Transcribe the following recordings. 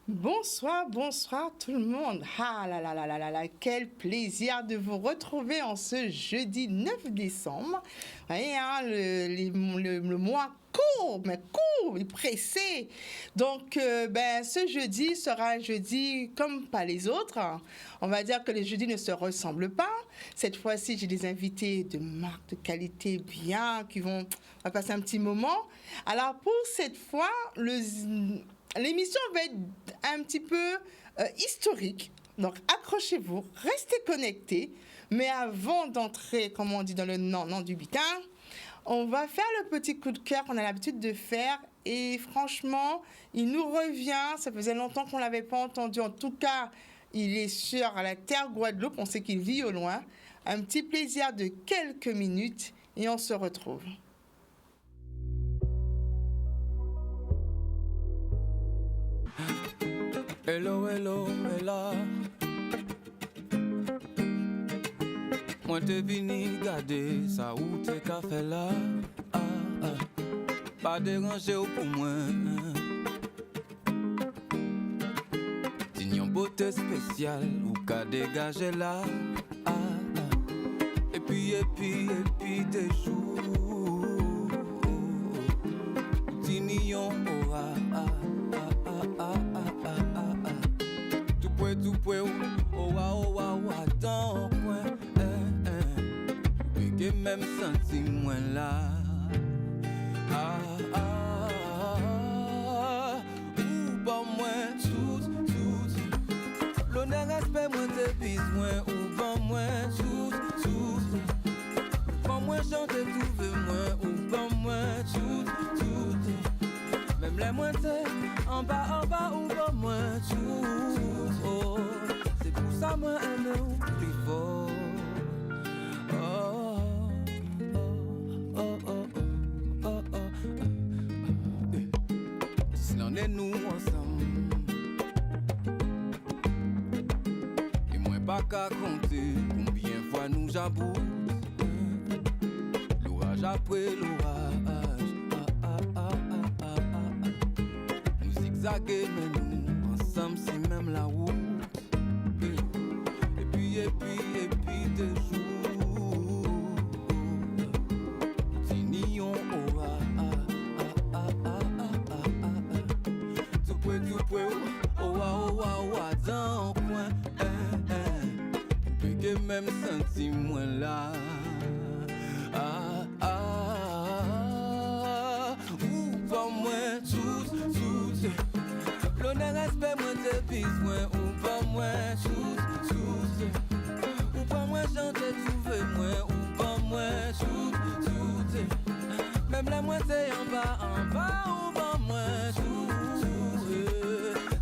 Bonsoir, bonsoir tout le monde. Ah là là là là là là, quel plaisir de vous retrouver en ce jeudi 9 décembre. Vous voyez, hein, le mois court, mais court, il est pressé. Donc, ce jeudi sera un jeudi comme pas les autres. On va dire que les jeudis ne se ressemblent pas. Cette fois-ci, j'ai des invités de marque, de qualité bien, on va passer un petit moment. Alors, pour cette fois, l'émission va être un petit peu historique. Donc, accrochez-vous, restez connectés. Mais avant d'entrer, comme on dit dans le nom du butin, on va faire le petit coup de cœur qu'on a l'habitude de faire. Et franchement, il nous revient. Ça faisait longtemps qu'on ne l'avait pas entendu. En tout cas, il est sur la terre Guadeloupe. On sait qu'il vit au loin. Un petit plaisir de quelques minutes et on se retrouve. Hello, hello, hello. Moi te vini garder ça ou te café là. Pas déranger pour moi. T'ignon beauté spéciale ou qu'a dégagé là. Et puis des jours. T'ignon aura. Tout point, oh wa, dans point, puis que même senti moins là, ou pas moins tout, l'honneur respect moins te besoin, ou pas moins tout, pas moins chanter trouver moins, ou pas moins tout, même les moins te, en bas, ou pas moins tout. C'est pour ça moi aime ou plus fort. Si l'on est nous ensemble, et moi pas qu'à compter combien fois nous j'aboute. L'orage après l'orage, nous zigzaguer mais nous ensemble c'est même la route. Et puis des jours Tignon aura tout point oua dans le coin puis que même senti moins là ou pas moins tout l'honneur respect moins te besoin ou pas moins tout ou pas moins chanter trouver moins ou pas moins tout même la moitié en bas ou pas moins tout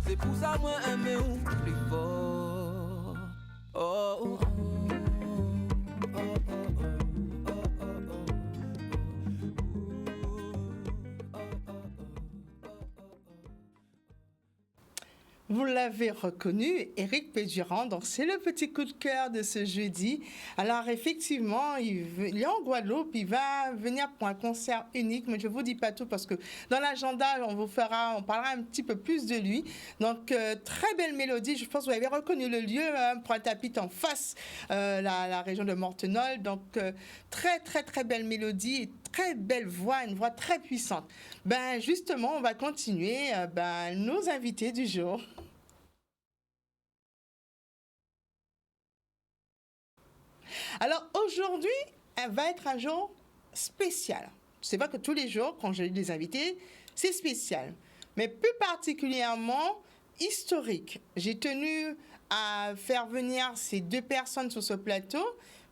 c'est pour ça moi aimer ou plus fort oh. Vous l'avez reconnu, Éric Pédurand, donc c'est le petit coup de cœur de ce jeudi. Alors effectivement, il est en Guadeloupe, il va venir pour un concert unique, mais je ne vous dis pas tout parce que dans l'agenda, on parlera un petit peu plus de lui. Donc très belle mélodie, je pense que vous avez reconnu le lieu, Pointe-à-Pitre en face, la région de Mortenol. Donc très très très belle mélodie et très belle voix, une voix très puissante. Justement, on va continuer nos invités du jour. Alors aujourd'hui, elle va être un jour spécial. C'est vrai que tous les jours, quand j'ai des invités, c'est spécial. Mais plus particulièrement historique. J'ai tenu à faire venir ces deux personnes sur ce plateau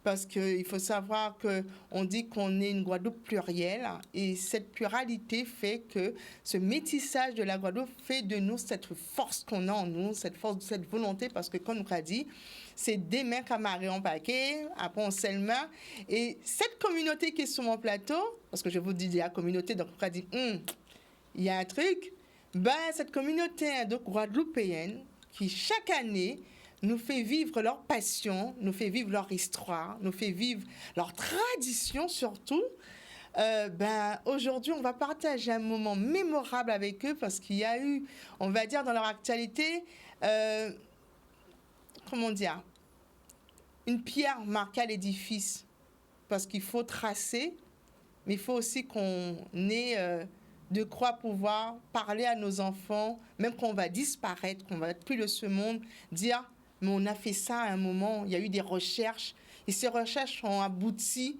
parce qu'il faut savoir qu'on dit qu'on est une Guadeloupe plurielle et cette pluralité fait que ce métissage de la Guadeloupe fait de nous cette force qu'on a en nous, cette force, cette volonté, parce que comme on a dit, c'est des mains camarades en paquet, après on scelle main. Et cette communauté qui est sur mon plateau, parce que je vous dis la communauté, donc on a dit, il y a un truc, ben, cette communauté donc guadeloupéenne qui chaque année nous fait vivre leur passion, nous fait vivre leur histoire, nous fait vivre leur tradition surtout. Ben, aujourd'hui, on va partager un moment mémorable avec eux parce qu'il y a eu, on va dire, dans leur actualité, comment dire, une pierre marqua l'édifice parce qu'il faut tracer, mais il faut aussi qu'on ait de quoi pouvoir parler à nos enfants, même quand on va disparaître, qu'on va être plus de ce monde, dire mais on a fait ça à un moment, il y a eu des recherches, et ces recherches ont abouti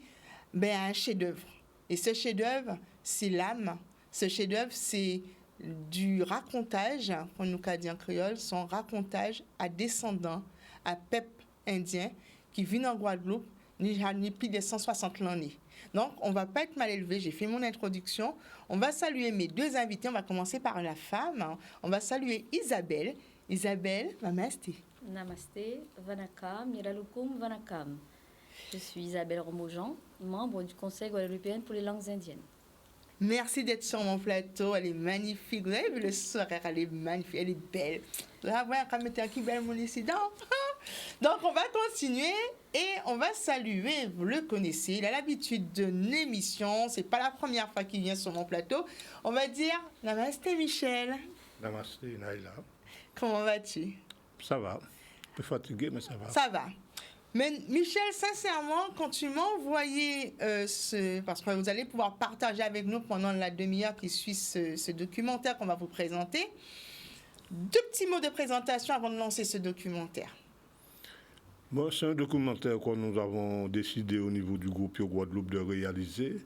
ben, à un chef-d'œuvre. Et ce chef-d'œuvre, c'est l'âme. Ce chef-d'œuvre, c'est du racontage, on nous dit en créole, son racontage à descendants, à peuple indien, qui vit en Guadeloupe, ni plus de 160 l'année. Donc, on ne va pas être mal élevé. J'ai fait mon introduction. On va saluer mes deux invités. On va commencer par la femme. On va saluer Isabelle. Isabelle, namasté. Namasté, Vanakam, Yiralukum, Vanakam. Je suis Isabelle Romojan, membre du Conseil guadeloupéen pour les langues indiennes. Merci d'être sur mon plateau. Elle est magnifique. Vous avez vu le sourire, elle est magnifique, elle est belle. Là, voilà, quand même, qui belle mon incident. Donc, on va continuer et on va saluer, vous le connaissez, il a l'habitude d'une émission, c'est pas la première fois qu'il vient sur mon plateau. On va dire, namasté Michel. Namasté Naïla. Comment vas-tu? Ça va. Un peu fatigué, mais ça va. Ça va. Mais Michel, sincèrement, quand tu m'as envoyé parce que vous allez pouvoir partager avec nous pendant la demi-heure qui suit ce documentaire qu'on va vous présenter, 2 petits mots de présentation avant de lancer ce documentaire. Bon, c'est un documentaire que nous avons décidé au niveau du groupe Yo Guadeloupe de réaliser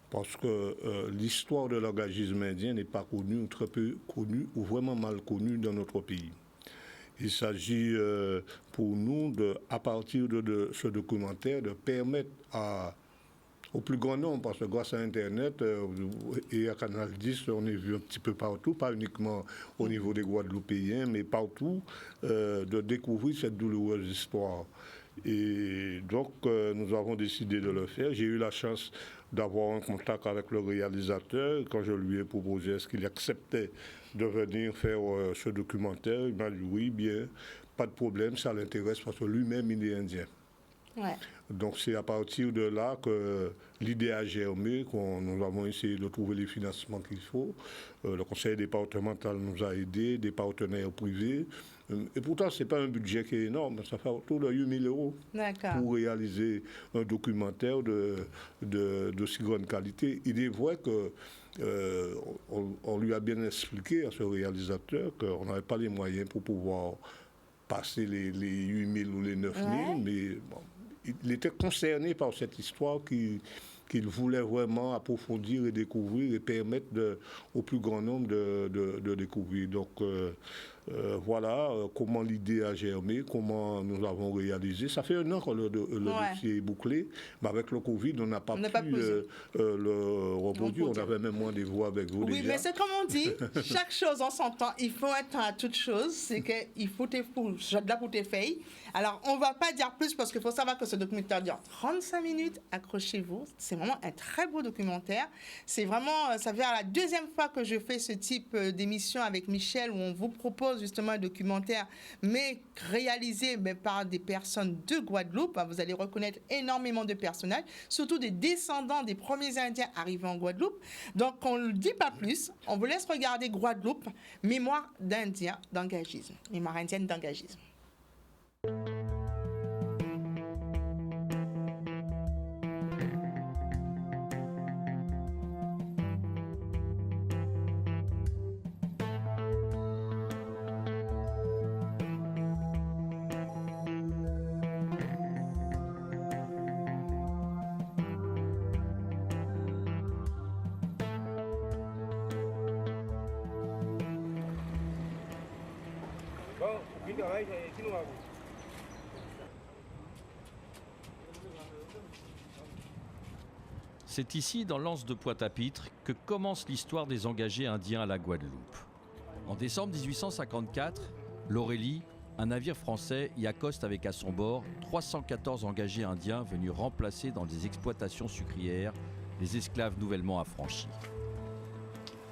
parce que l'histoire de l'engagisme indien n'est pas connue, ou très peu connue, ou vraiment mal connue dans notre pays. Il s'agit pour nous, à partir de ce documentaire, de permettre au plus grand nombre, parce que grâce à Internet et à Canal 10, on est vu un petit peu partout, pas uniquement au niveau des Guadeloupéens, mais partout, de découvrir cette douloureuse histoire. Et donc, nous avons décidé de le faire. J'ai eu la chance d'avoir un contact avec le réalisateur. Quand je lui ai proposé est-ce qu'il acceptait de venir faire ce documentaire, il m'a dit oui, bien, pas de problème, ça l'intéresse parce que lui-même, il est indien. Ouais. Donc c'est à partir de là que l'idée a germé, nous avons essayé de trouver les financements qu'il faut. Le conseil départemental nous a aidés, des partenaires privés. Et pourtant, ce n'est pas un budget qui est énorme, ça fait autour de 8 000 euros pour réaliser un documentaire de si grande qualité. Il est vrai que on lui a bien expliqué à ce réalisateur qu'on n'avait pas les moyens pour pouvoir passer les 8 000 ou les 9 000, mais bon, il était concerné par cette histoire qu'il voulait vraiment approfondir et découvrir et permettre au plus grand nombre de découvrir. Donc voilà comment l'idée a germé, comment nous l'avons réalisé. Ça fait 1 an que le dossier est bouclé, mais avec le Covid, on n'a pas pu le reproduire. On avait même moins des voix avec vous déjà. Oui, mais c'est comme on dit, chaque chose en son temps. Il faut être à toute chose. C'est qu'il faut pour tes feuilles. Alors, on ne va pas dire plus parce qu'il faut savoir que ce documentaire dure 35 minutes. Accrochez-vous. C'est vraiment un très beau documentaire. C'est vraiment, ça fait la 2e fois que je fais ce type d'émission avec Michel où on vous propose justement un documentaire, mais réalisé par des personnes de Guadeloupe. Vous allez reconnaître énormément de personnages, surtout des descendants des premiers Indiens arrivés en Guadeloupe. Donc, on ne le dit pas plus. On vous laisse regarder Guadeloupe, mémoire d'Indien d'engagisme. Mémoire indienne d'engagisme. C'est ici, dans l'anse de Pointe-à-Pitre, que commence l'histoire des engagés indiens à la Guadeloupe. En décembre 1854, l'Aurélie, un navire français, y accoste avec à son bord 314 engagés indiens venus remplacer dans des exploitations sucrières les esclaves nouvellement affranchis.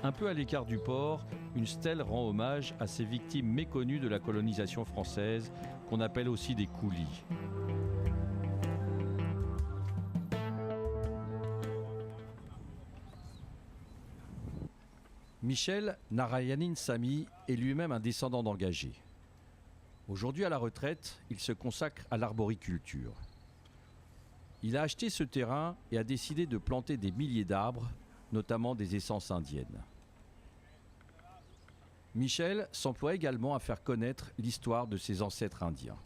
Un peu à l'écart du port, une stèle rend hommage à ces victimes méconnues de la colonisation française, qu'on appelle aussi des coulis. Michel Narayanin Samy est lui-même un descendant d'engagés. Aujourd'hui à la retraite, il se consacre à l'arboriculture. Il a acheté ce terrain et a décidé de planter des milliers d'arbres, notamment des essences indiennes. Michel s'emploie également à faire connaître l'histoire de ses ancêtres indiens.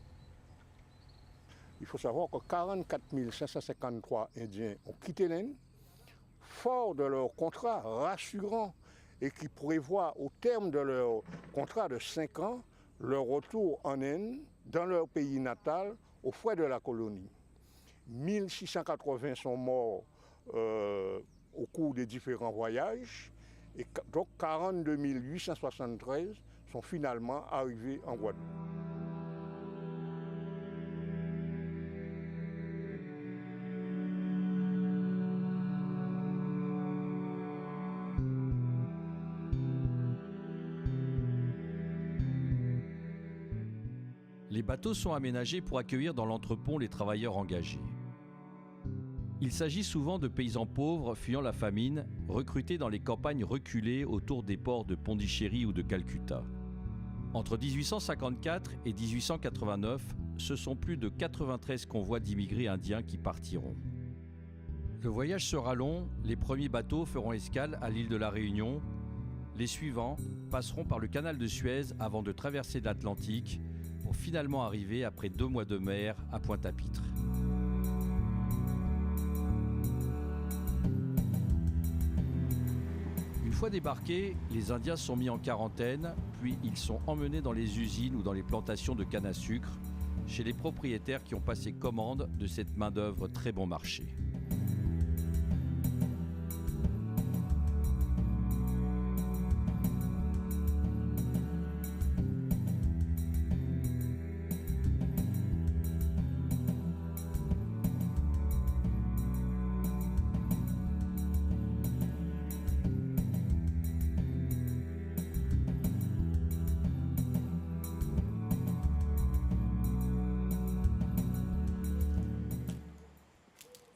Il faut savoir que 44 553 Indiens ont quitté l'Inde, forts de leur contrat rassurant et qui prévoit au terme de leur contrat de 5 ans leur retour en Inde, dans leur pays natal, aux frais de la colonie. 1680 sont morts au cours des différents voyages et donc 42 873 sont finalement arrivés en Guadeloupe. Les bateaux sont aménagés pour accueillir dans l'entrepont les travailleurs engagés. Il s'agit souvent de paysans pauvres fuyant la famine, recrutés dans les campagnes reculées autour des ports de Pondichéry ou de Calcutta. Entre 1854 et 1889, ce sont plus de 93 convois d'immigrés indiens qui partiront. Le voyage sera long, les premiers bateaux feront escale à l'île de la Réunion. Les suivants passeront par le canal de Suez avant de traverser l'Atlantique pour finalement arriver après 2 mois de mer à Pointe-à-Pitre. Une fois débarqués, les Indiens sont mis en quarantaine, puis ils sont emmenés dans les usines ou dans les plantations de canne à sucre, chez les propriétaires qui ont passé commande de cette main-d'œuvre très bon marché.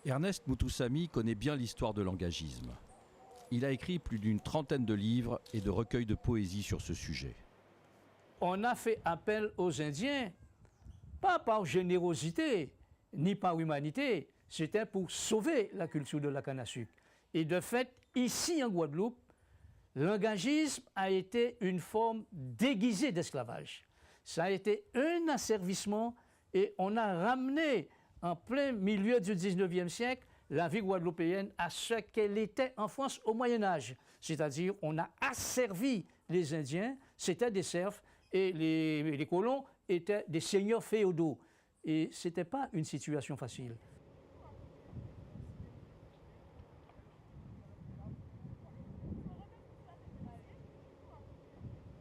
Ernest Mutusamy connaît bien l'histoire de l'engagisme. Il a écrit plus d'une trentaine de livres et de recueils de poésie sur ce sujet. On a fait appel aux Indiens, pas par générosité, ni par humanité, c'était pour sauver la culture de la canne à sucre. Et de fait, ici en Guadeloupe, l'engagisme a été une forme déguisée d'esclavage. Ça a été un asservissement et on a ramené en plein milieu du 19e siècle, la vie guadeloupéenne à ce qu'elle était en France au Moyen-Âge. C'est-à-dire, on a asservi les Indiens, c'était des serfs, et les colons étaient des seigneurs féodaux. Et ce n'était pas une situation facile.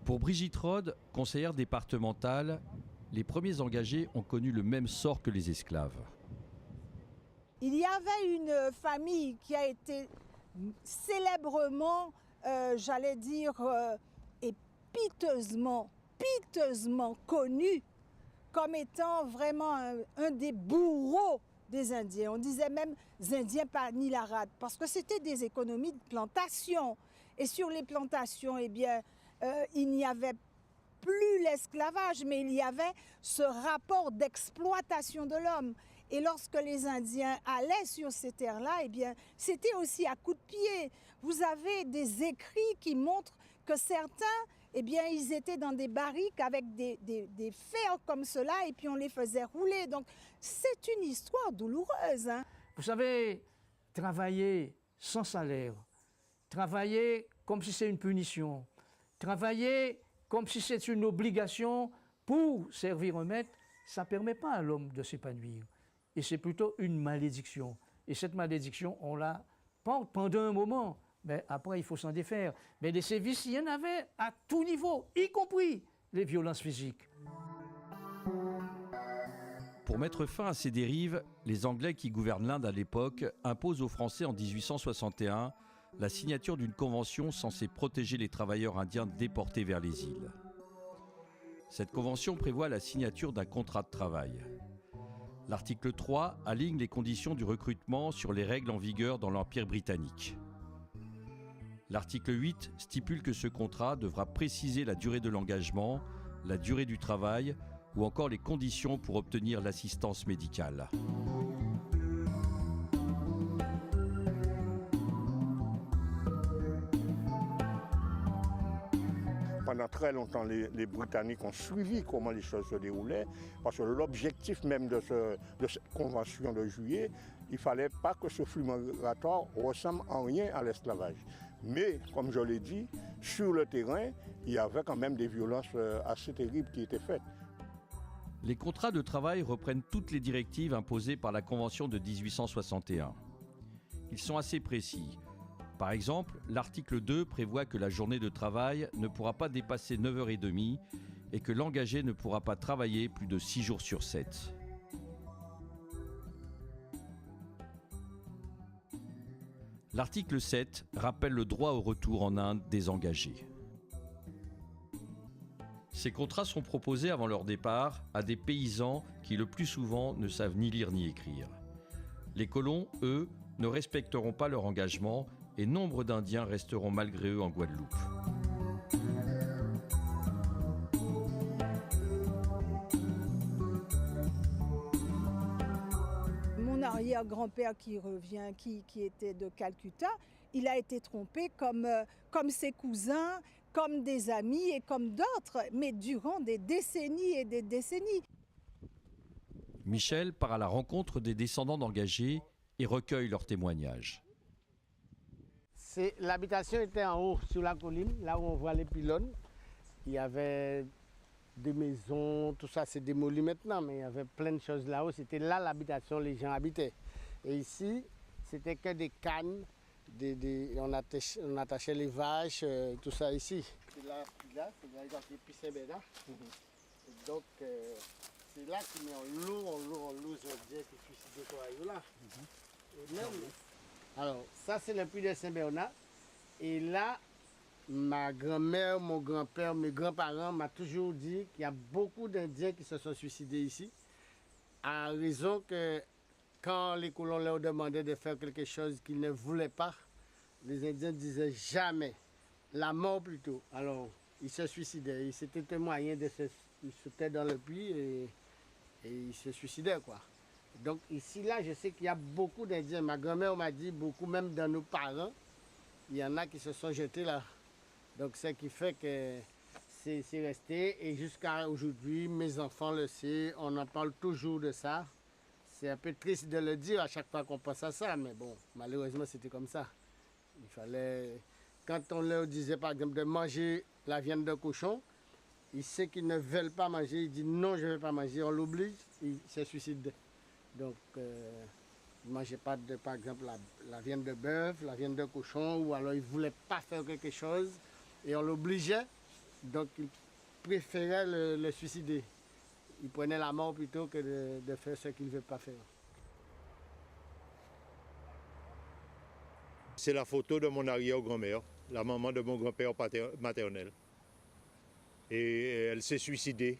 Pour Brigitte Rode, conseillère départementale, les premiers engagés ont connu le même sort que les esclaves. Il y avait une famille qui a été célèbrement, j'allais dire, et piteusement connue comme étant vraiment un des bourreaux des Indiens. On disait même Indiens par Nilarade, parce que c'était des économies de plantation. Et sur les plantations, eh bien, il n'y avait plus l'esclavage, mais il y avait ce rapport d'exploitation de l'homme. Et lorsque les Indiens allaient sur ces terres-là, eh bien, c'était aussi à coups de pied. Vous avez des écrits qui montrent que certains, eh bien, ils étaient dans des barriques avec des fers comme cela, et puis on les faisait rouler. Donc, c'est une histoire douloureuse, hein. Vous savez, travailler sans salaire, travailler comme si c'est une punition, travailler comme si c'est une obligation pour servir un maître, ça ne permet pas à l'homme de s'épanouir. Et c'est plutôt une malédiction. Et cette malédiction, on l'a porte pendant un moment, mais après il faut s'en défaire. Mais des sévices, il y en avait à tout niveau, y compris les violences physiques. Pour mettre fin à ces dérives, les Anglais qui gouvernent l'Inde à l'époque imposent aux Français en 1861 la signature d'une convention censée protéger les travailleurs indiens déportés vers les îles. Cette convention prévoit la signature d'un contrat de travail. L'article 3 aligne les conditions du recrutement sur les règles en vigueur dans l'Empire britannique. L'article 8 stipule que ce contrat devra préciser la durée de l'engagement, la durée du travail ou encore les conditions pour obtenir l'assistance médicale. Pendant très longtemps, les Britanniques ont suivi comment les choses se déroulaient, parce que l'objectif même de cette convention de juillet, il ne fallait pas que ce flux migratoire ressemble en rien à l'esclavage. Mais, comme je l'ai dit, sur le terrain, il y avait quand même des violences assez terribles qui étaient faites. Les contrats de travail reprennent toutes les directives imposées par la Convention de 1861. Ils sont assez précis. Par exemple, l'article 2 prévoit que la journée de travail ne pourra pas dépasser 9h30 et que l'engagé ne pourra pas travailler plus de 6 jours sur 7. L'article 7 rappelle le droit au retour en Inde des engagés. Ces contrats sont proposés avant leur départ à des paysans qui le plus souvent ne savent ni lire ni écrire. Les colons, eux, ne respecteront pas leur engagement et nombre d'Indiens resteront malgré eux en Guadeloupe. Mon arrière-grand-père qui revient, qui était de Calcutta, il a été trompé comme ses cousins, comme des amis et comme d'autres, mais durant des décennies et des décennies. Michel part à la rencontre des descendants d'engagés et recueille leurs témoignages. L'habitation était en haut, sur la colline, là où on voit les pylônes. Il y avait des maisons, tout ça c'est démoli maintenant, mais il y avait plein de choses là-haut. C'était là l'habitation, les gens habitaient. Et ici, c'était que des cannes, on attachait les vaches, tout ça ici. C'est là, c'est là, donc c'est là qu'il met en l'eau, qui suicidé là. Et même, alors, ça c'est le puits de Saint-Bernard. Et là, ma grand-mère, mon grand-père, mes grands-parents m'ont toujours dit qu'il y a beaucoup d'Indiens qui se sont suicidés ici. À raison que quand les colons leur demandaient de faire quelque chose qu'ils ne voulaient pas, les Indiens disaient jamais, la mort plutôt. Alors, ils se suicidaient. C'était un moyen de se... Ils sautaient dans le puits et ils se suicidaient, quoi. Donc ici, là, je sais qu'il y a beaucoup d'Indiens. Ma grand-mère m'a dit, beaucoup même dans nos parents, il y en a qui se sont jetés là. Donc ce qui fait que c'est resté. Et jusqu'à aujourd'hui, mes enfants le savent, on en parle toujours de ça. C'est un peu triste de le dire à chaque fois qu'on pense à ça, mais bon, malheureusement, c'était comme ça. Il fallait... Quand on leur disait, par exemple, de manger la viande de cochon, ils savent qu'ils ne veulent pas manger, ils disent non, je ne vais pas manger, on l'oblige, ils se suicident. Donc, ils ne mangeaient pas, par exemple, la viande de bœuf, la viande de cochon, ou alors ils ne voulaient pas faire quelque chose et on l'obligeait. Donc, ils préféraient le suicider. Ils prenaient la mort plutôt que de faire ce qu'ils ne veulent pas faire. C'est la photo de mon arrière-grand-mère, la maman de mon grand-père maternel. Et elle s'est suicidée.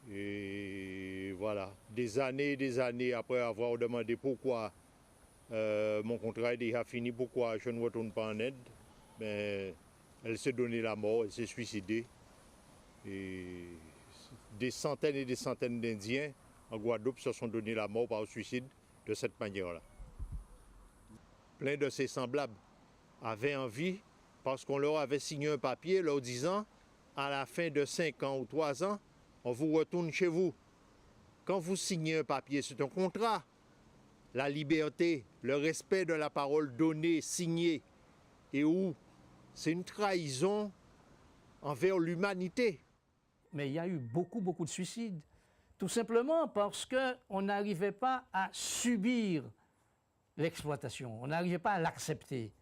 Et voilà, des années après avoir demandé pourquoi mon contrat est déjà fini, pourquoi je ne retourne pas en aide, mais elle s'est donné la mort, elle s'est suicidée. Et des centaines et des centaines d'Indiens en Guadeloupe se sont donné la mort par suicide de cette manière-là. Plein de ses semblables avaient envie, parce qu'on leur avait signé un papier leur disant, à la fin de 5 ans ou 3 ans, on vous retourne chez vous. Quand vous signez un papier, c'est un contrat. La liberté, le respect de la parole donnée, signée, et où c'est une trahison envers l'humanité. Mais il y a eu beaucoup de suicides. Tout simplement parce qu'on n'arrivait pas à subir l'exploitation. On n'arrivait pas à l'accepter.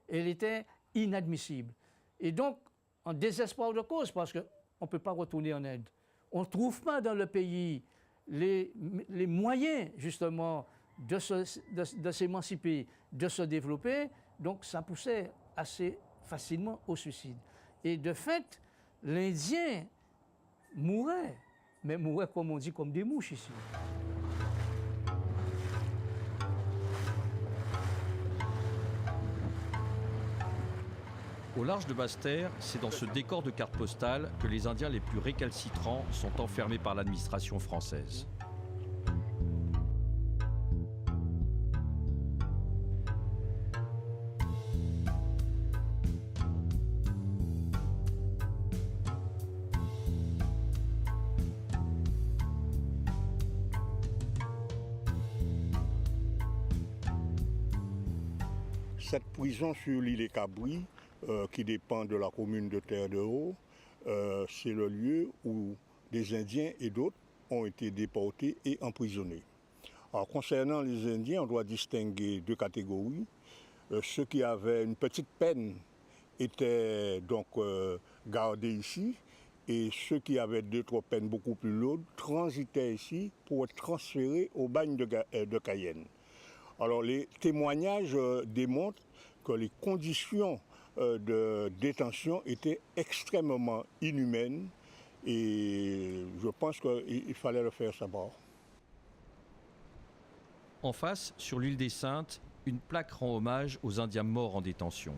Elle était inadmissible. Et donc, en désespoir de cause, parce qu'on ne peut pas retourner en Inde. On ne trouve pas dans le pays les moyens, justement, de s'émanciper, de se développer. Donc, ça poussait assez facilement au suicide. Et de fait, l'Indien mourait, mais mourait, comme on dit, comme des mouches ici. Au large de Basse-Terre, c'est dans ce décor de carte postale que les Indiens les plus récalcitrants sont enfermés par l'administration française. Cette prison sur l'île Cabri, qui dépend de la commune de Terre-de-Haut, c'est le lieu où des Indiens et d'autres ont été déportés et emprisonnés. Alors, concernant les Indiens, on doit distinguer deux catégories. Ceux qui avaient une petite peine étaient donc gardés ici, et ceux qui avaient d'autres peines beaucoup plus lourdes transitaient ici pour être transférés au bagne de Cayenne. Alors les témoignages démontrent que les conditions de détention étaient extrêmement inhumaines et je pense qu'il fallait le faire savoir. En face, sur l'île des Saintes, une plaque rend hommage aux Indiens morts en détention.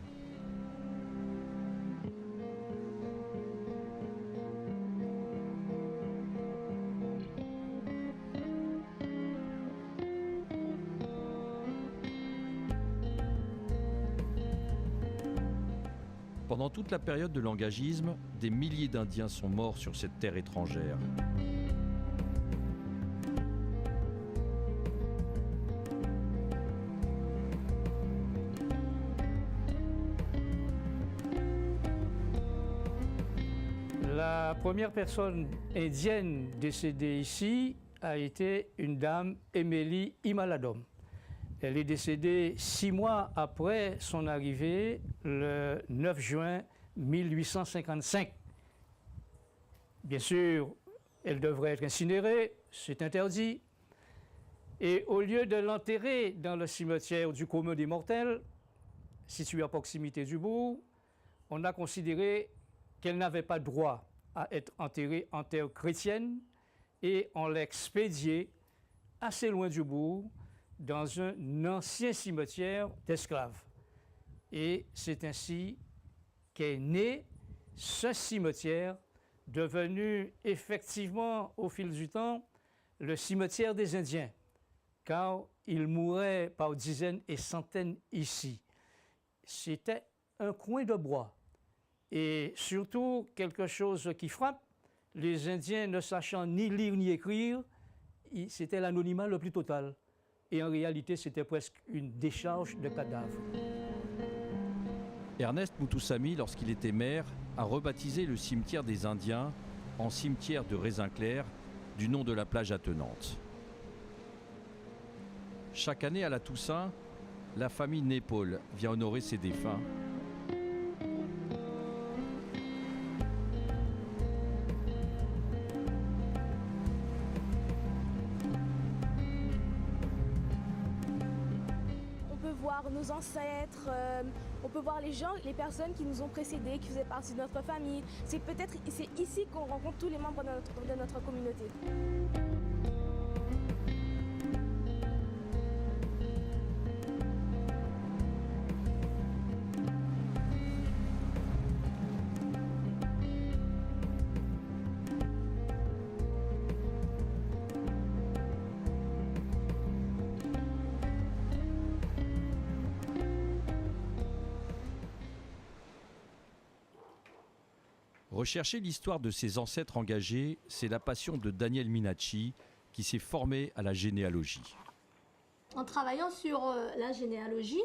Pendant toute la période de l'engagisme, des milliers d'Indiens sont morts sur cette terre étrangère. La première personne indienne décédée ici a été une dame, Émilie Imaladom. Elle est décédée 6 mois après son arrivée, le 9 juin 1855. Bien sûr, elle devrait être incinérée, c'est interdit. Et au lieu de l'enterrer dans le cimetière du commun des mortels, situé à proximité du bourg, on a considéré qu'elle n'avait pas droit à être enterrée en terre chrétienne et on l'a expédiée assez loin du bourg, dans un ancien cimetière d'esclaves. Et c'est ainsi qu'est né ce cimetière, devenu effectivement au fil du temps le cimetière des Indiens, car ils mouraient par dizaines et centaines ici. C'était un coin de bois. Et surtout, quelque chose qui frappe, les Indiens ne sachant ni lire ni écrire, c'était l'anonymat le plus total. Et en réalité, c'était presque une décharge de cadavres. Ernest Moutoussamy, lorsqu'il était maire, a rebaptisé le cimetière des Indiens en cimetière de Raisin Clair, du nom de la plage attenante. Chaque année à la Toussaint, la famille Népole vient honorer ses défunts. Nos ancêtres, on peut voir les gens, les personnes qui nous ont précédés, qui faisaient partie de notre famille. C'est ici qu'on rencontre tous les membres de notre communauté. Rechercher l'histoire de ses ancêtres engagés, c'est la passion de Daniel Minacci, qui s'est formé à la généalogie. En travaillant sur la généalogie,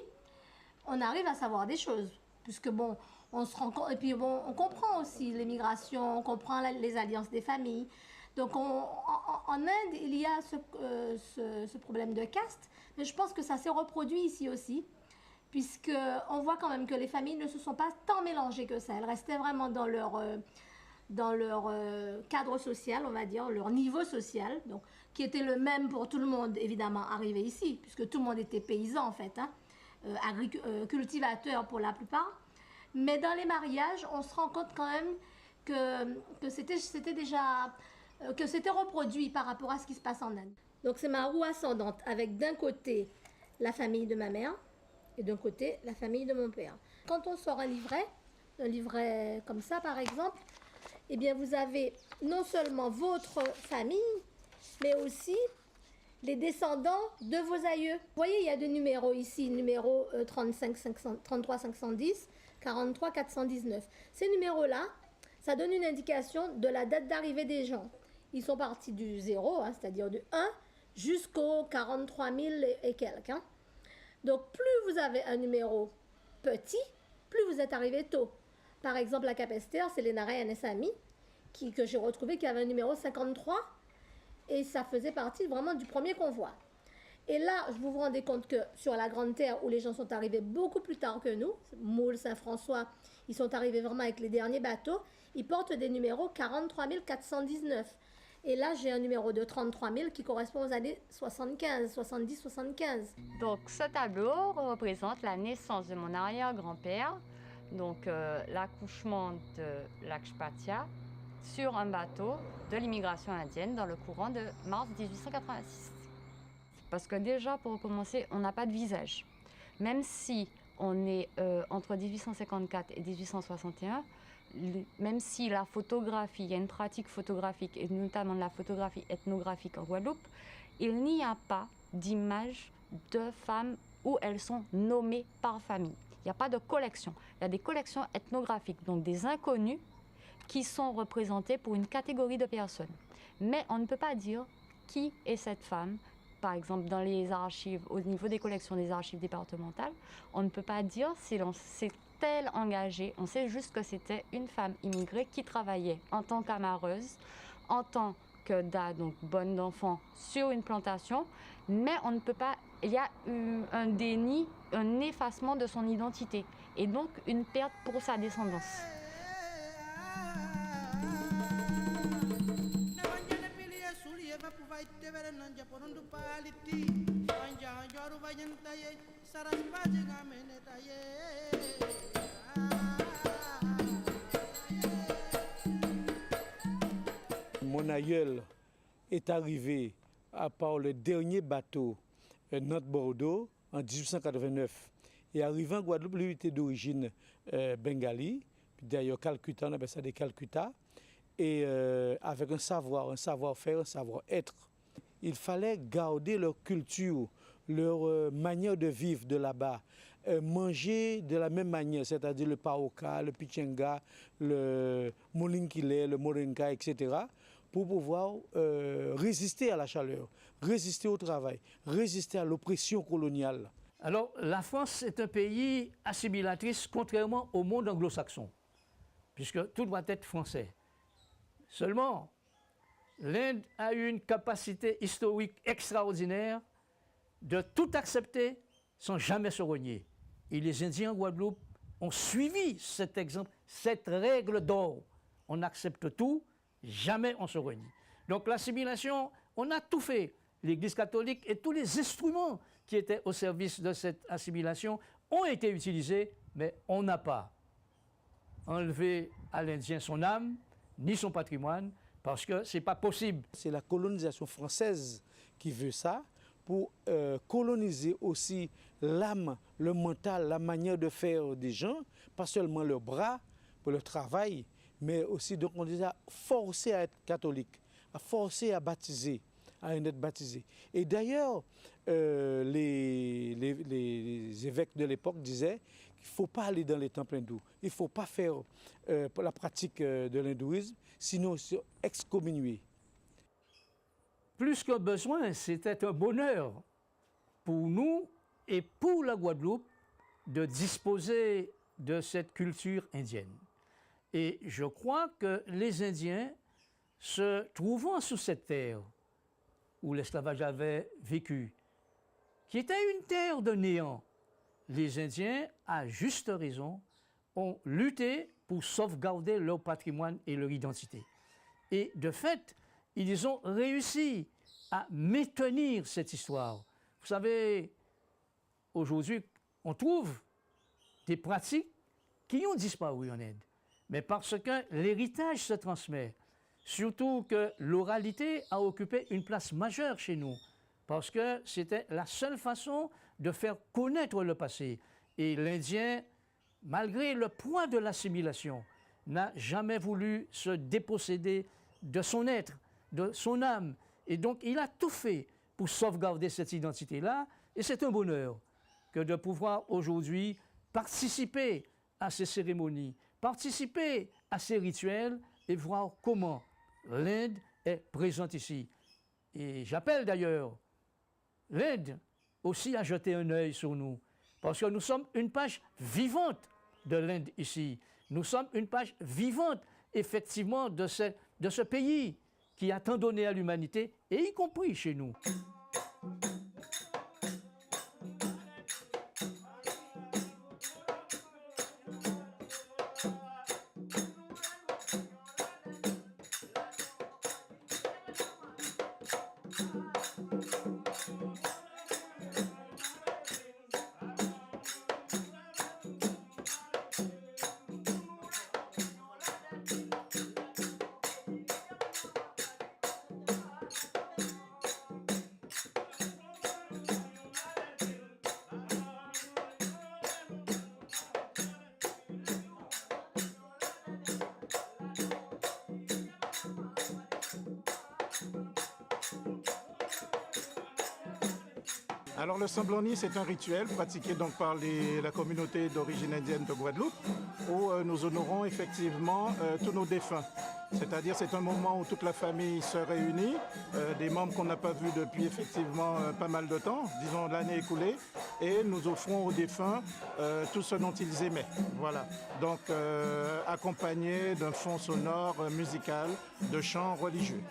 on arrive à savoir des choses, puisque bon, on se rend compte, et puis bon, on comprend aussi les migrations, on comprend les alliances des familles. Donc en Inde, il y a ce problème de caste, mais je pense que ça s'est reproduit ici aussi, puisqu'on voit quand même que les familles ne se sont pas tant mélangées que ça. Elles restaient vraiment dans leur cadre social, on va dire, leur niveau social, donc, qui était le même pour tout le monde, évidemment, arrivé ici, puisque tout le monde était paysan, en fait, hein, cultivateur pour la plupart. Mais dans les mariages, on se rend compte quand même que c'était déjà... que c'était reproduit par rapport à ce qui se passe en Inde. Donc c'est ma roue ascendante, avec d'un côté la famille de ma mère, et d'un côté la famille de mon père. Quand on sort un livret comme ça par exemple, eh bien vous avez non seulement votre famille, mais aussi les descendants de vos aïeux. Vous voyez, il y a des numéros ici, numéro 33 510, 43 419. Ces numéros-là, ça donne une indication de la date d'arrivée des gens. Ils sont partis du 0, hein, c'est-à-dire du 1, jusqu'au 43 000 et quelques. Hein. Donc, plus vous avez un numéro petit, plus vous êtes arrivé tôt. Par exemple, à Capesterre, c'est Lénaré Anesami, que j'ai retrouvé, qui avait un numéro 53, et ça faisait partie vraiment du premier convoi. Et là, vous vous rendez compte que sur la Grande Terre, où les gens sont arrivés beaucoup plus tard que nous, Moule, Saint-François, ils sont arrivés vraiment avec les derniers bateaux, ils portent des numéros 43 419. Et là, j'ai un numéro de 33 000 qui correspond aux années 75, 70, 75. Donc, ce tableau représente la naissance de mon arrière-grand-père, donc l'accouchement de Lakshpatya sur un bateau de l'immigration indienne dans le courant de mars 1886. Parce que déjà, pour commencer, on n'a pas de visage. Même si on est entre 1854 et 1861, même si la photographie, il y a une pratique photographique, et notamment la photographie ethnographique en Guadeloupe, il n'y a pas d'image de femmes où elles sont nommées par famille. Il n'y a pas de collection. Il y a des collections ethnographiques, donc des inconnus qui sont représentés pour une catégorie de personnes. Mais on ne peut pas dire qui est cette femme. Par exemple, dans les archives, au niveau des collections des archives départementales, on ne peut pas dire si c'est-elle engagée. On sait juste que c'était une femme immigrée qui travaillait en tant qu'amareuse, en tant que donc bonne d'enfant sur une plantation, mais on ne peut pas. Il y a eu un déni, un effacement de son identité et donc une perte pour sa descendance. Mon aïeul est arrivé à part le dernier bateau Nantes-Bordeaux en 1889 et arrivé en Guadeloupe, lui était d'origine bengali, d'ailleurs Calcutta, on appelle ça des Calcutta, et avec un savoir-faire, un savoir-être. Il fallait garder leur culture, leur manière de vivre de là-bas, manger de la même manière, c'est-à-dire le paoka, le pichenga, le molinkile, le moringa, etc., pour pouvoir résister à la chaleur, résister au travail, résister à l'oppression coloniale. Alors, la France est un pays assimilatrice, contrairement au monde anglo-saxon, puisque tout doit être français. Seulement, l'Inde a eu une capacité historique extraordinaire de tout accepter sans jamais se renier. Et les Indiens en Guadeloupe ont suivi cet exemple, cette règle d'or. On accepte tout, jamais on se renie. Donc l'assimilation, on a tout fait. L'Église catholique et tous les instruments qui étaient au service de cette assimilation ont été utilisés, mais on n'a pas enlevé à l'Indien son âme, ni son patrimoine, parce que ce n'est pas possible. C'est la colonisation française qui veut ça, pour coloniser aussi l'âme, le mental, la manière de faire des gens, pas seulement leurs bras pour le travail, mais aussi, donc on les a forcés à être catholiques, à forcer à baptiser, à être baptisés. Et d'ailleurs, les évêques de l'époque disaient qu'il ne faut pas aller dans les temples hindous, il ne faut pas faire la pratique de l'hindouisme, sinon c'est excommunié. Plus qu'un besoin, c'était un bonheur pour nous et pour la Guadeloupe de disposer de cette culture indienne. Et je crois que les Indiens se trouvant sur cette terre où l'esclavage avait vécu, qui était une terre de néant, les Indiens, à juste raison, ont lutté pour sauvegarder leur patrimoine et leur identité. Et de fait, ils ont réussi à maintenir cette histoire. Vous savez, aujourd'hui, on trouve des pratiques qui ont disparu en Inde. Mais parce que l'héritage se transmet, surtout que l'oralité a occupé une place majeure chez nous, parce que c'était la seule façon de faire connaître le passé. Et l'Indien, malgré le poids de l'assimilation, n'a jamais voulu se déposséder de son être, de son âme. Et donc, il a tout fait pour sauvegarder cette identité-là. Et c'est un bonheur que de pouvoir aujourd'hui participer à ces cérémonies, participer à ces rituels et voir comment l'Inde est présente ici. Et j'appelle d'ailleurs l'Inde aussi à jeter un œil sur nous, parce que nous sommes une page vivante de l'Inde ici. Nous sommes une page vivante, effectivement, de ce pays qui a tant donné à l'humanité, et y compris chez nous. Alors le Samblani, c'est un rituel pratiqué donc par la communauté d'origine indienne de Guadeloupe, où nous honorons effectivement tous nos défunts. C'est-à-dire c'est un moment où toute la famille se réunit, des membres qu'on n'a pas vus depuis effectivement pas mal de temps, disons l'année écoulée, et nous offrons aux défunts tout ce dont ils aimaient. Voilà. Donc accompagné d'un fond sonore musical, de chants religieux.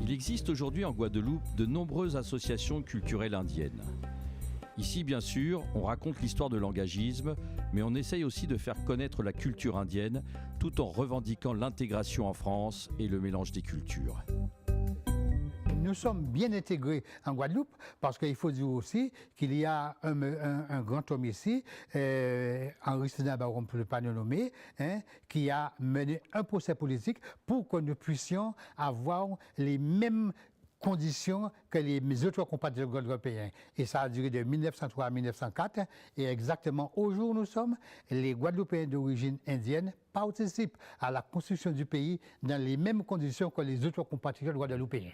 Il existe aujourd'hui en Guadeloupe de nombreuses associations culturelles indiennes. Ici, bien sûr, on raconte l'histoire de l'engagisme, mais on essaye aussi de faire connaître la culture indienne tout en revendiquant l'intégration en France et le mélange des cultures. Nous sommes bien intégrés en Guadeloupe parce qu'il faut dire aussi qu'il y a un grand homme ici, Henri Sidambarom, pour ne pas le nommer, qui a mené un procès politique pour que nous puissions avoir les mêmes conditions que les autres compatriotes guadeloupéens. Et ça a duré de 1903 à 1904. Et exactement au jour où nous sommes, les Guadeloupéens d'origine indienne participent à la construction du pays dans les mêmes conditions que les autres compatriotes guadeloupéens.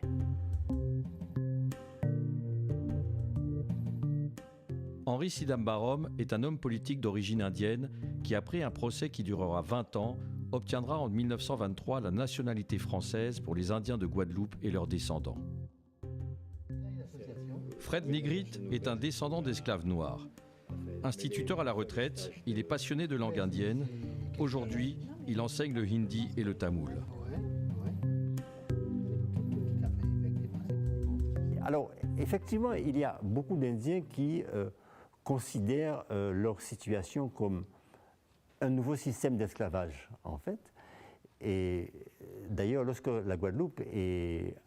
Henri Sidambarom est un homme politique d'origine indienne qui, après un procès qui durera 20 ans, obtiendra en 1923 la nationalité française pour les Indiens de Guadeloupe et leurs descendants. Fred Nigrit est un descendant d'esclaves noirs. Instituteur à la retraite, il est passionné de langue indienne. Aujourd'hui, il enseigne le hindi et le tamoul. Alors, effectivement, il y a beaucoup d'Indiens qui considèrent leur situation comme un nouveau système d'esclavage, en fait. Et d'ailleurs, lorsque la Guadeloupe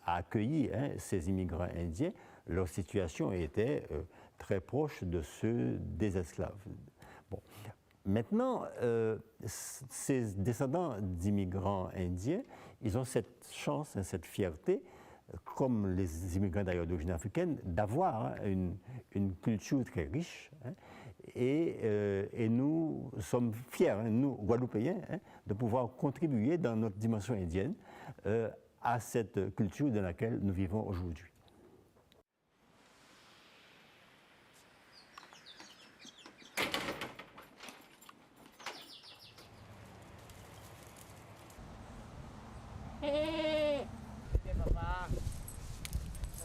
a accueilli ces immigrants indiens, leur situation était très proche de ceux des esclaves. Bon. Maintenant, ces descendants d'immigrants indiens, ils ont cette chance, cette fierté, comme les immigrants d'ailleurs d'origine africaine, d'avoir une culture très riche. Et nous sommes fiers, nous, Guadeloupéens, de pouvoir contribuer dans notre dimension indienne à cette culture dans laquelle nous vivons aujourd'hui.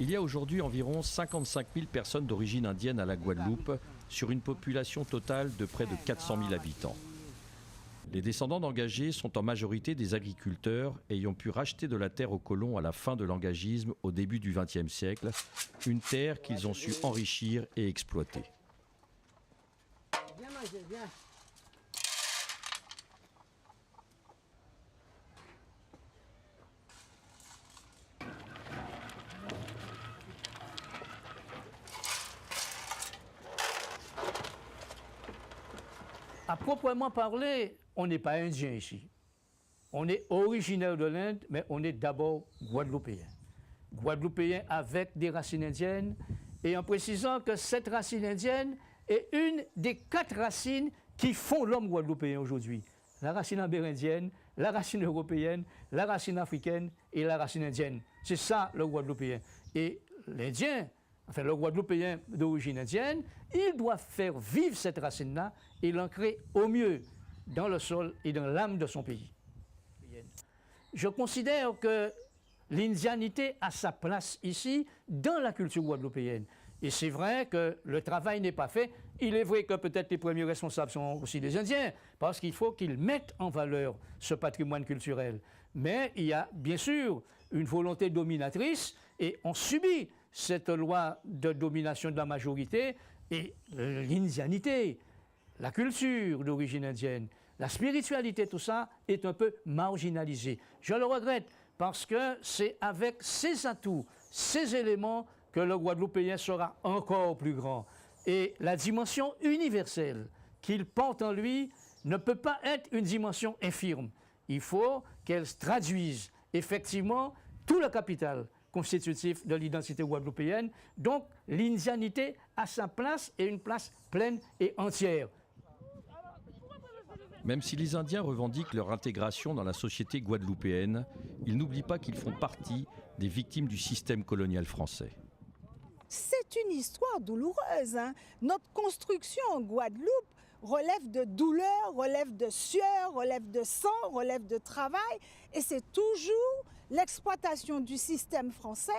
Il y a aujourd'hui environ 55 000 personnes d'origine indienne à la Guadeloupe, sur une population totale de près de 400 000 habitants. Les descendants d'engagés sont en majorité des agriculteurs ayant pu racheter de la terre aux colons à la fin de l'engagisme au début du XXe siècle, une terre qu'ils ont su enrichir et exploiter. Viens manger, viens. À proprement parler, on n'est pas indien ici. On est originaire de l'Inde, mais on est d'abord guadeloupéen. Guadeloupéen avec des racines indiennes, et en précisant que cette racine indienne est une des 4 racines qui font l'homme guadeloupéen aujourd'hui. La racine amérindienne, la racine européenne, la racine africaine et la racine indienne. C'est ça le guadeloupéen. Et l'Indien, enfin le Guadeloupéen d'origine indienne, il doit faire vivre cette racine-là et l'ancrer au mieux dans le sol et dans l'âme de son pays. Je considère que l'indianité a sa place ici dans la culture guadeloupéenne. Et c'est vrai que le travail n'est pas fait. Il est vrai que peut-être les premiers responsables sont aussi les Indiens, parce qu'il faut qu'ils mettent en valeur ce patrimoine culturel. Mais il y a bien sûr une volonté dominatrice et on subit cette loi de domination de la majorité et l'indianité, la culture d'origine indienne, la spiritualité, tout ça est un peu marginalisé. Je le regrette parce que c'est avec ces atouts, ces éléments que le Guadeloupéen sera encore plus grand. Et la dimension universelle qu'il porte en lui ne peut pas être une dimension infirme. Il faut qu'elle traduise effectivement tout le capital constitutif de l'identité guadeloupéenne. Donc l'indianité a sa place et une place pleine et entière. Même si les Indiens revendiquent leur intégration dans la société guadeloupéenne, ils n'oublient pas qu'ils font partie des victimes du système colonial français. C'est une histoire douloureuse. Notre construction en Guadeloupe relève de douleur, relève de sueur, relève de sang, relève de travail. Et c'est toujours l'exploitation du système français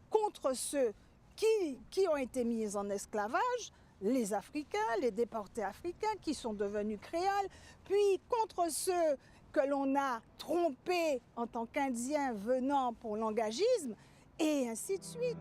contre ceux qui ont été mis en esclavage, les Africains, les déportés africains qui sont devenus créoles, puis contre ceux que l'on a trompés en tant qu'Indiens venant pour l'engagisme, et ainsi de suite.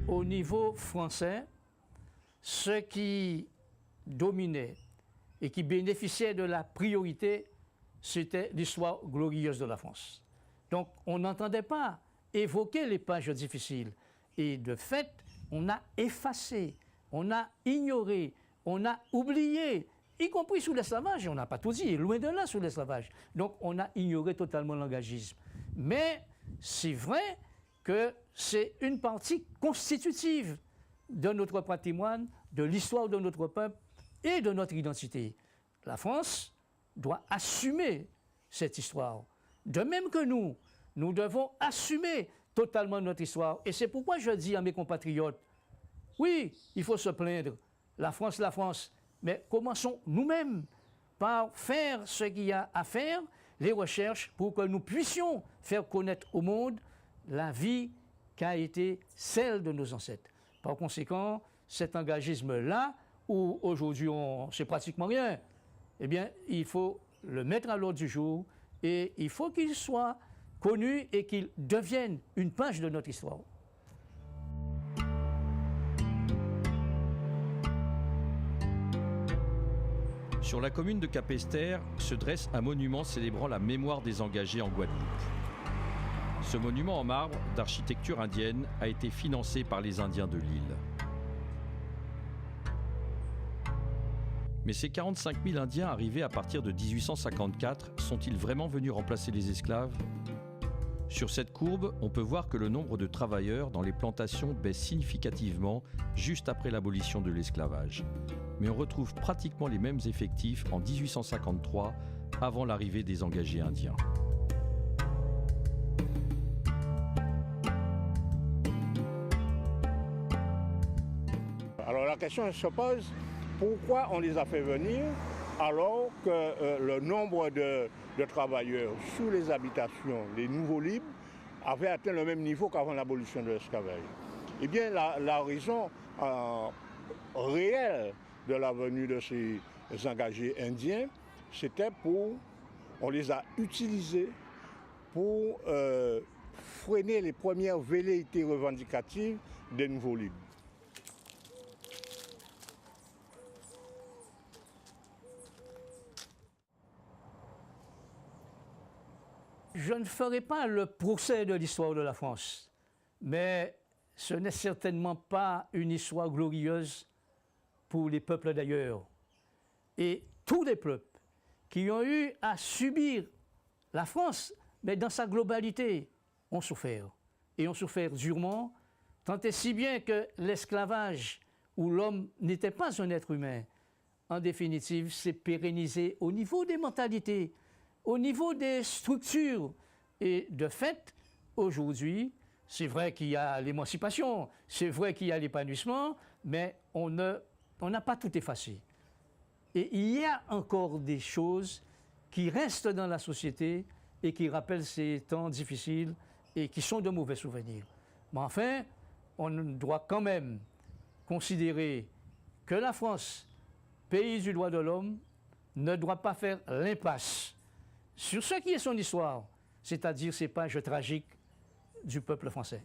Au niveau français, ceux qui dominaient et qui bénéficiaient de la priorité, c'était l'histoire glorieuse de la France. Donc on n'entendait pas évoquer les pages difficiles. Et de fait, on a effacé, on a ignoré, on a oublié, y compris sous l'esclavage, et on n'a pas tout dit, loin de là sous l'esclavage. Donc on a ignoré totalement l'engagisme. Mais c'est vrai que c'est une partie constitutive de notre patrimoine, de l'histoire de notre peuple et de notre identité. La France doit assumer cette histoire. De même que nous devons assumer totalement notre histoire. Et c'est pourquoi je dis à mes compatriotes, oui, il faut se plaindre, la France, mais commençons nous-mêmes par faire ce qu'il y a à faire, les recherches, pour que nous puissions faire connaître au monde la vie qui a été celle de nos ancêtres. Par conséquent, cet engagisme-là, où aujourd'hui on ne sait pratiquement rien, eh bien, il faut le mettre à l'ordre du jour et il faut qu'il soit connu et qu'il devienne une page de notre histoire. Sur la commune de Capesterre se dresse un monument célébrant la mémoire des engagés en Guadeloupe. Ce monument en marbre d'architecture indienne a été financé par les Indiens de l'île. Mais ces 45 000 Indiens arrivés à partir de 1854 sont-ils vraiment venus remplacer les esclaves ? Sur cette courbe, on peut voir que le nombre de travailleurs dans les plantations baisse significativement juste après l'abolition de l'esclavage. Mais on retrouve pratiquement les mêmes effectifs en 1853, avant l'arrivée des engagés indiens. Alors la question se pose, pourquoi on les a fait venir alors que le nombre de travailleurs sous les habitations, les nouveaux libres, avait atteint le même niveau qu'avant l'abolition de l'esclavage? Eh bien, la raison réelle de la venue de ces engagés indiens, c'était on les a utilisés pour freiner les premières velléités revendicatives des nouveaux libres. Je ne ferai pas le procès de l'histoire de la France, mais ce n'est certainement pas une histoire glorieuse pour les peuples d'ailleurs. Et tous les peuples qui ont eu à subir la France, mais dans sa globalité, ont souffert. Et ont souffert durement, tant et si bien que l'esclavage, où l'homme n'était pas un être humain, en définitive, s'est pérennisé au niveau des mentalités, au niveau des structures. Et de fait, aujourd'hui, c'est vrai qu'il y a l'émancipation, c'est vrai qu'il y a l'épanouissement, mais on n'a pas tout effacé. Et il y a encore des choses qui restent dans la société et qui rappellent ces temps difficiles et qui sont de mauvais souvenirs. Mais enfin, on doit quand même considérer que la France, pays du droit de l'homme, ne doit pas faire l'impasse sur ce qui est son histoire, c'est-à-dire ces pages tragiques du peuple français.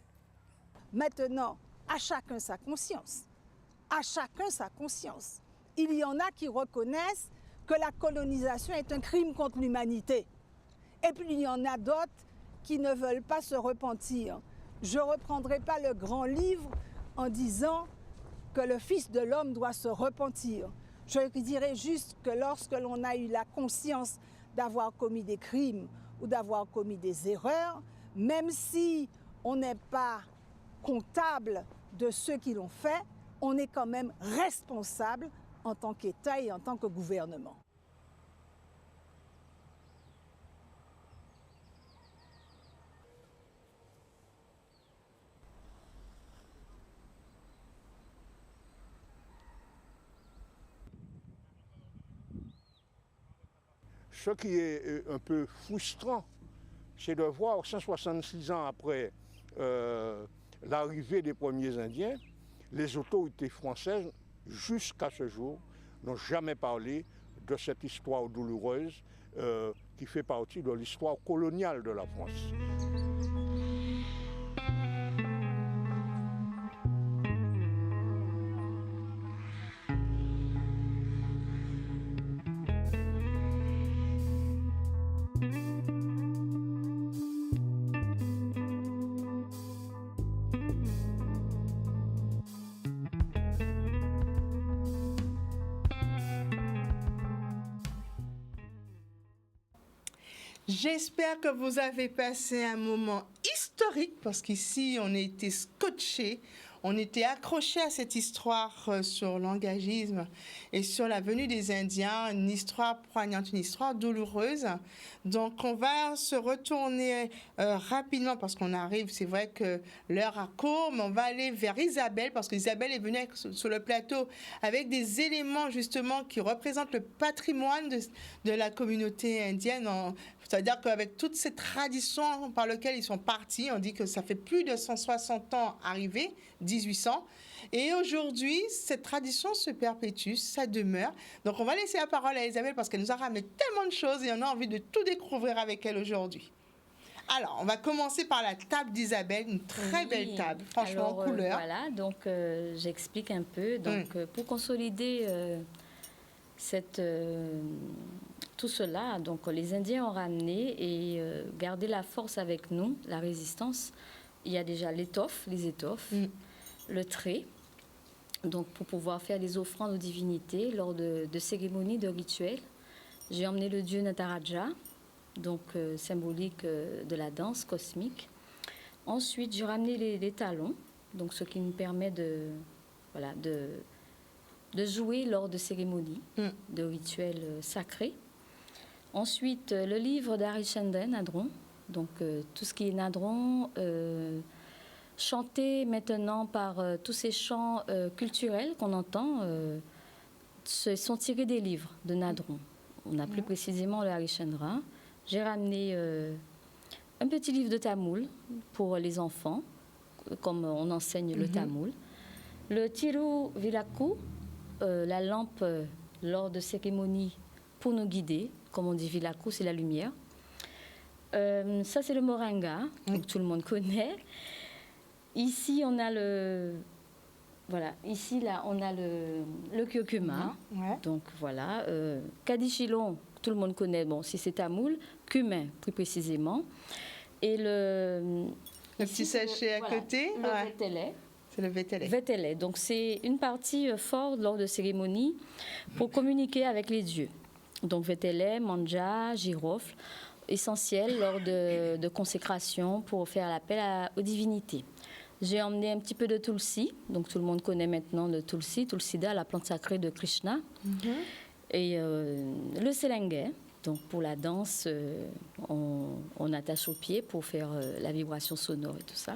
Maintenant, à chacun sa conscience. À chacun sa conscience. Il y en a qui reconnaissent que la colonisation est un crime contre l'humanité. Et puis il y en a d'autres qui ne veulent pas se repentir. Je ne reprendrai pas le grand livre en disant que le Fils de l'homme doit se repentir. Je dirais juste que lorsque l'on a eu la conscience d'avoir commis des crimes ou d'avoir commis des erreurs, même si on n'est pas comptable de ceux qui l'ont fait, on est quand même responsable en tant qu'État et en tant que gouvernement. Ce qui est un peu frustrant, c'est de voir 166 ans après l'arrivée des premiers Indiens, les autorités françaises, jusqu'à ce jour, n'ont jamais parlé de cette histoire douloureuse qui fait partie de l'histoire coloniale de la France. J'espère que vous avez passé un moment historique parce qu'ici on a été scotchés, on était accrochés à cette histoire sur l'engagisme et sur la venue des Indiens, une histoire poignante, une histoire douloureuse. Donc, on va se retourner rapidement parce qu'on arrive, c'est vrai que l'heure a court, mais on va aller vers Isabelle parce qu'Isabelle est venue sur le plateau avec des éléments justement qui représentent le patrimoine de la communauté indienne. C'est-à-dire qu'avec toutes ces traditions par lesquelles ils sont partis, on dit que ça fait plus de 160 ans arrivé, 1800. Et aujourd'hui, cette tradition se perpétue, ça demeure. Donc, on va laisser la parole à Isabelle parce qu'elle nous a ramené tellement de choses et on a envie de tout découvrir avec elle aujourd'hui. Alors, on va commencer par la table d'Isabelle, une très belle table, franchement, en couleur. Voilà, donc j'explique un peu. Donc, pour consolider tout cela, donc les Indiens ont ramené et gardé la force avec nous, la résistance. Il y a déjà les étoffes, le trait, donc pour pouvoir faire des offrandes aux divinités lors de cérémonies, de rituels. J'ai emmené le dieu Nataraja, donc symbolique de la danse cosmique. Ensuite, j'ai ramené les talons, donc ce qui nous permet de jouer lors de cérémonies, de rituels sacrés. Ensuite, le livre d'Harishchandra Nadron, donc tout ce qui est Nadron, chanté maintenant par tous ces chants culturels qu'on entend, sont tirés des livres de Nadron. On a plus précisément le Harishchandra. J'ai ramené un petit livre de tamoul pour les enfants, comme on enseigne le tamoul. Le Tiru Vilaku, la lampe lors de cérémonies pour nous guider. Comme on dit, Vilaku, c'est la lumière. Ça, c'est le moringa, que tout le monde connaît. Ici, on a le curcuma. Donc, voilà. Kadichilon, tout le monde connaît, bon, si c'est tamoul. Cumin, plus précisément. Et le petit sachet à côté. Le vétélé. C'est le vétélé. Vétélé. Donc, c'est une partie forte lors de cérémonies pour communiquer avec les dieux. Donc, vétélé, manja, girofle, essentiel lors de consécration pour faire l'appel aux divinités. J'ai emmené un petit peu de tulsi, donc tout le monde connaît maintenant le tulsida, la plante sacrée de Krishna. Et le selenge, donc pour la danse, on attache au pied pour faire la vibration sonore et tout ça.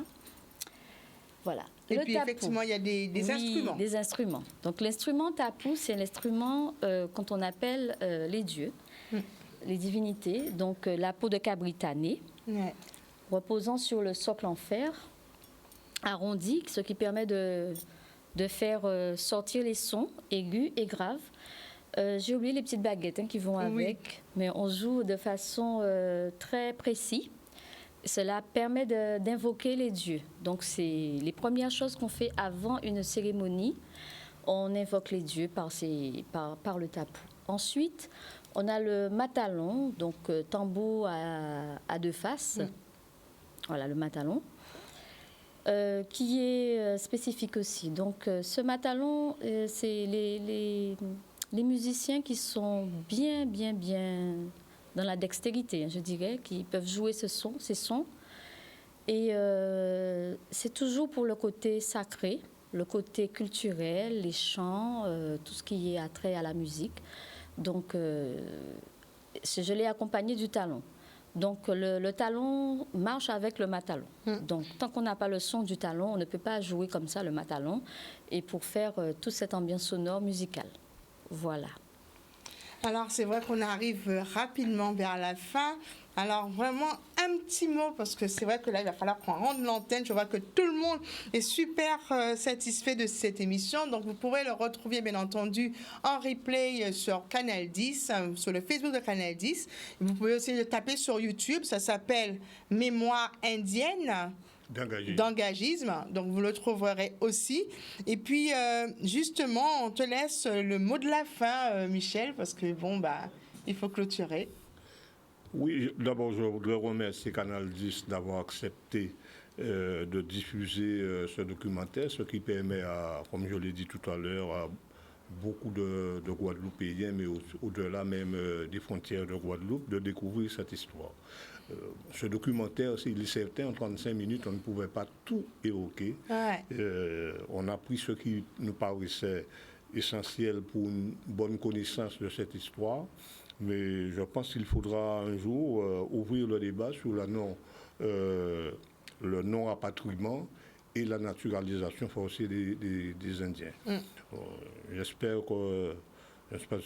Voilà. Et puis tapu, effectivement, il y a des instruments. Des instruments. Donc l'instrument tapu, c'est l'instrument quand on appelle les dieux, les divinités. Donc la peau de cabri tannée, reposant sur le socle en fer, arrondi, ce qui permet de faire sortir les sons aigus et graves. J'ai oublié les petites baguettes qui vont avec, mais on joue de façon très précise. Cela permet d'invoquer les dieux. Donc, c'est les premières choses qu'on fait avant une cérémonie. On invoque les dieux par le tapu. Ensuite, on a le matalon, donc tambour à deux faces. Voilà, le matalon, qui est spécifique aussi. Donc, ce matalon, c'est les musiciens qui sont bien dans la dextérité, je dirais, qui peuvent jouer ces sons. Et c'est toujours pour le côté sacré, le côté culturel, les chants, tout ce qui est attrait à la musique. Donc, je l'ai accompagné du talon. Donc, le talon marche avec le matalon. Donc, tant qu'on n'a pas le son du talon, on ne peut pas jouer comme ça le matalon. Et pour faire toute cette ambiance sonore musicale. Voilà. Alors, c'est vrai qu'on arrive rapidement vers la fin. Alors, vraiment, un petit mot, parce que c'est vrai que là, il va falloir qu'on rende l'antenne. Je vois que tout le monde est super satisfait de cette émission. Donc, vous pourrez le retrouver, bien entendu, en replay sur Canal 10, sur le Facebook de Canal 10. Vous pouvez aussi le taper sur YouTube. Ça s'appelle « Mémoire indienne ». D'engagisme, donc vous le trouverez aussi. Et puis, justement, on te laisse le mot de la fin, Michel, parce que il faut clôturer. Oui, d'abord, je voudrais remercier Canal 10 d'avoir accepté de diffuser ce documentaire, ce qui permet, comme je l'ai dit tout à l'heure, à beaucoup de Guadeloupéens, mais au-delà même des frontières de Guadeloupe, de découvrir cette histoire. Ce documentaire, il est certain, en 35 minutes, on ne pouvait pas tout évoquer. Ouais. On a pris ce qui nous paraissait essentiel pour une bonne connaissance de cette histoire, mais je pense qu'il faudra un jour ouvrir le débat sur le non-rapatriement et la naturalisation forcée des Indiens. J'espère que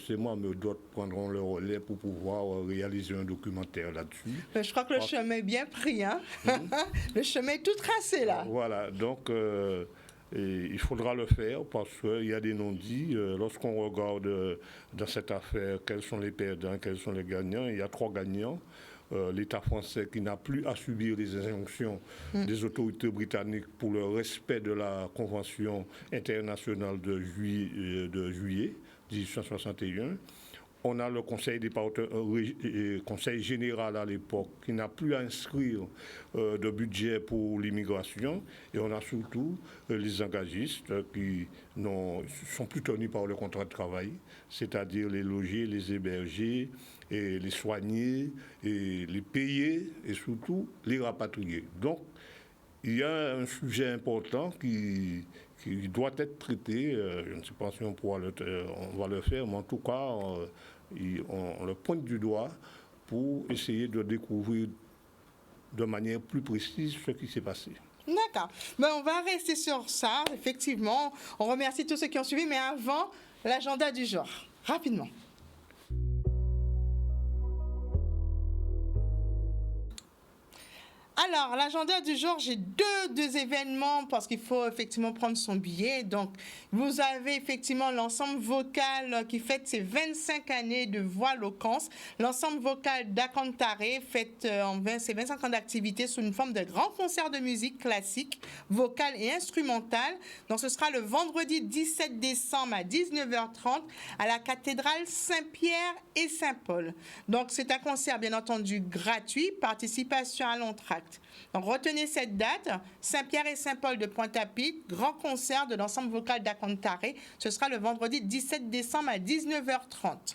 c'est moi, mais d'autres prendront le relais pour pouvoir réaliser un documentaire là-dessus. Je crois que le chemin est bien pris. Hein? Le chemin est tout tracé là. Voilà, donc il faudra le faire parce qu'il y a des non-dits. Lorsqu'on regarde dans cette affaire quels sont les perdants, quels sont les gagnants, il y a 3 gagnants. L'État français qui n'a plus à subir les injonctions des autorités britanniques pour le respect de la Convention internationale de juillet 1861. On a le conseil général à l'époque qui n'a plus à inscrire de budget pour l'immigration. Et on a surtout les engagistes qui sont plus tenus par le contrat de travail, c'est-à-dire les loger, les héberger, et les soigner, et les payer, et surtout les rapatrier. Donc, il y a un sujet important qui doit être traité. Je ne sais pas si on va le faire, mais en tout cas, on le pointe du doigt pour essayer de découvrir de manière plus précise ce qui s'est passé. D'accord. Ben, on va rester sur ça, effectivement. On remercie tous ceux qui ont suivi, mais avant, l'agenda du jour. Rapidement. Alors, l'agenda du jour, j'ai deux événements parce qu'il faut effectivement prendre son billet. Donc, vous avez effectivement l'ensemble vocal qui fête ses 25 années de voix loquence. L'ensemble vocal d'Akantaré fête ses 25 ans d'activité sous une forme de grand concert de musique classique, vocale et instrumentale. Donc, ce sera le vendredi 17 décembre à 19h30 à la cathédrale Saint-Pierre et Saint-Paul. Donc, c'est un concert, bien entendu, gratuit, participation à l'entracte. Donc, retenez cette date, Saint-Pierre et Saint-Paul de Pointe-à-Pitre, grand concert de l'ensemble vocal d'Akantaré. Ce sera le vendredi 17 décembre à 19h30.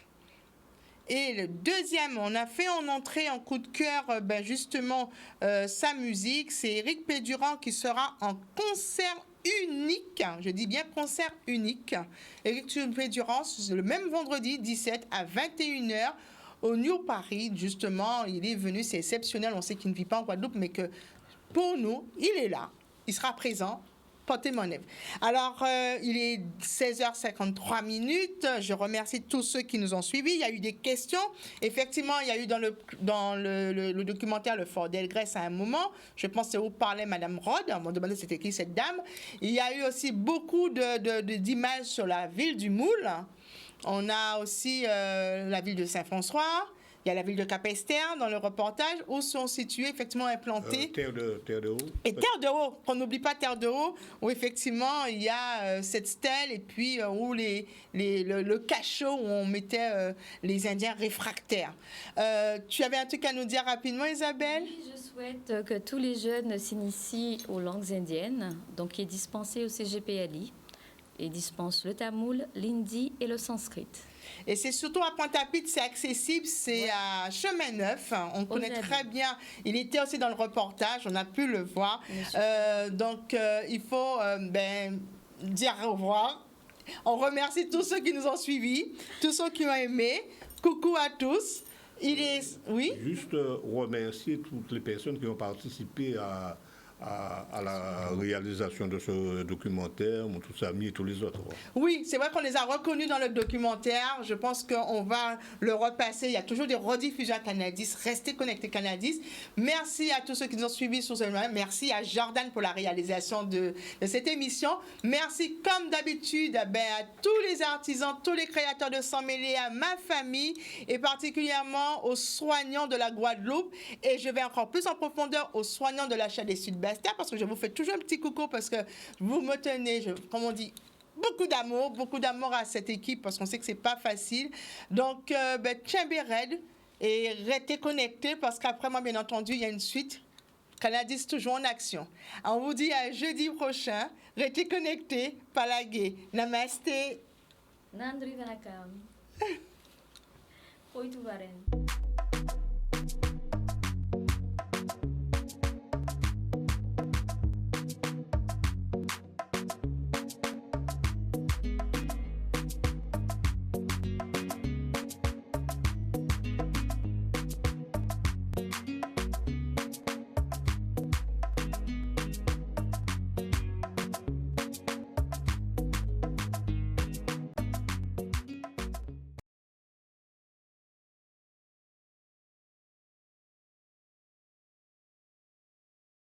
Et le deuxième, on a fait en entrée, en coup de cœur, justement, sa musique. C'est Éric Pédurand qui sera en concert unique. Je dis bien concert unique. Éric Pédurand, le même vendredi 17 à 21h. Au New Paris, justement, il est venu, c'est exceptionnel. On sait qu'il ne vit pas en Guadeloupe, mais que pour nous, il est là. Il sera présent. Portez mon œuvre. Alors, il est 16h53 minutes. Je remercie tous ceux qui nous ont suivis. Il y a eu des questions. Effectivement, il y a eu dans le documentaire Le Fort d'Elgrès à un moment. Je pense que c'est où parlait Madame Rod. On m'a demandé c'était qui cette dame. Il y a eu aussi beaucoup d'images sur la ville du Moule. On a aussi la ville de Saint-François, il y a la ville de Cap-Esther dans le reportage où sont situés, effectivement, implantés... Terre de Haut. Et Terre de Haut, qu'on n'oublie pas Terre de Haut, où effectivement il y a cette stèle et puis où le cachot où on mettait les Indiens réfractaires. Tu avais un truc à nous dire rapidement, Isabelle? Oui, je souhaite que tous les jeunes s'initient aux langues indiennes, donc qui est dispensé au CGPLI. Et dispense le tamoul, l'hindi et le sanskrit. Et c'est surtout à Pointe-à-Pitre, c'est accessible, c'est à Chemin Neuf. On connaît très bien. Il était aussi dans le reportage, on a pu le voir. Donc, il faut dire au revoir. On remercie tous ceux qui nous ont suivis, tous ceux qui ont aimé. Coucou à tous. Oui. Juste remercier toutes les personnes qui ont participé à la réalisation de ce documentaire, mon tous amis et tous les autres. Oui, c'est vrai qu'on les a reconnus dans le documentaire. Je pense qu'on va le repasser. Il y a toujours des rediffusions à Canadis. Restez connectés Canadis. Merci à tous ceux qui nous ont suivis sur ce moment. Merci à Jordan pour la réalisation de cette émission. Merci, comme d'habitude, à tous les artisans, tous les créateurs de Sans Mêler, à ma famille et particulièrement aux soignants de la Guadeloupe. Et je vais encore plus en profondeur aux soignants de la Chaîne des Sud-Bastien parce que je vous fais toujours un petit coucou parce que vous me tenez, comme on dit, beaucoup d'amour à cette équipe parce qu'on sait que c'est pas facile. Donc, Red et restez connectés parce qu'après moi, bien entendu, il y a une suite. Canadis toujours en action. On vous dit à jeudi prochain. Restez connectés. Palagué. Namasté. Nandri Vanakam. Oituaren.